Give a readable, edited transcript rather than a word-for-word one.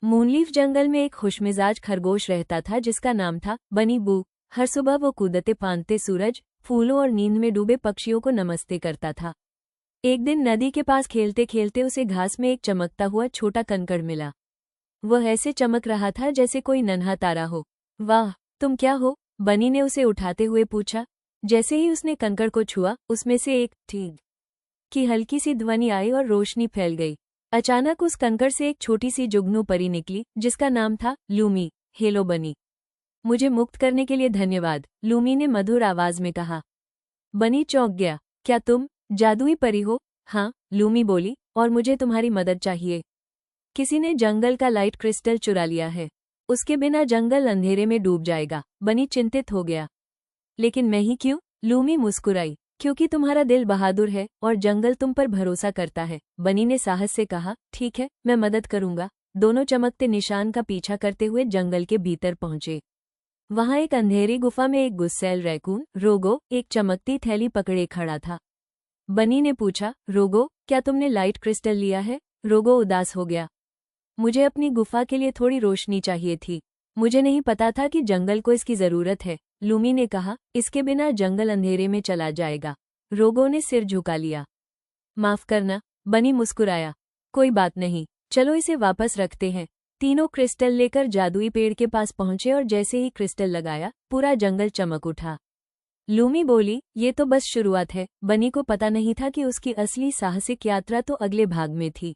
मूनलीफ जंगल में एक खुशमिजाज खरगोश रहता था जिसका नाम था बनी बू। हर सुबह वो कूदते फांदते सूरज, फूलों और नींद में डूबे पक्षियों को नमस्ते करता था। एक दिन नदी के पास खेलते खेलते उसे घास में एक चमकता हुआ छोटा कंकड़ मिला। वह ऐसे चमक रहा था जैसे कोई नन्हा तारा हो। वाह, तुम क्या हो? बनी ने उसे उठाते हुए पूछा। जैसे ही उसने कंकड़ को छुआ, उसमें से एक ठीक की हल्की सी ध्वनि आई और रोशनी फैल गई। अचानक उस कंकड़ से एक छोटी सी जुगनू परी निकली जिसका नाम था लूमी। हेलो बनी, मुझे मुक्त करने के लिए धन्यवाद, लूमी ने मधुर आवाज में कहा। बनी चौंक गया। क्या तुम जादुई परी हो? हाँ, लूमी बोली, और मुझे तुम्हारी मदद चाहिए। किसी ने जंगल का लाइट क्रिस्टल चुरा लिया है। उसके बिना जंगल अंधेरे में डूब जाएगा। बनी चिंतित हो गया। लेकिन मैं ही क्यों? लूमी मुस्कुराई। क्योंकि तुम्हारा दिल बहादुर है और जंगल तुम पर भरोसा करता है, बनी ने साहस से कहा। ठीक है, मैं मदद करूंगा। दोनों चमकते निशान का पीछा करते हुए जंगल के भीतर पहुंचे। वहां एक अंधेरी गुफा में एक गुस्सैल रैकून रोगो एक चमकती थैली पकड़े खड़ा था। बनी ने पूछा, रोगो, क्या तुमने लाइट क्रिस्टल लिया है? रोगो उदास हो गया। मुझे अपनी गुफा के लिए थोड़ी रोशनी चाहिए थी। मुझे नहीं पता था कि जंगल को इसकी जरूरत है, लूमी ने कहा। इसके बिना जंगल अंधेरे में चला जाएगा। रोगो ने सिर झुका लिया। माफ करना, बनी मुस्कुराया। कोई बात नहीं, चलो इसे वापस रखते हैं। तीनों क्रिस्टल लेकर जादुई पेड़ के पास पहुंचे और जैसे ही क्रिस्टल लगाया, पूरा जंगल चमक उठा। लूमी बोली, ये तो बस शुरुआत है। बनी को पता नहीं था कि उसकी असली साहसिक यात्रा तो अगले भाग में थी।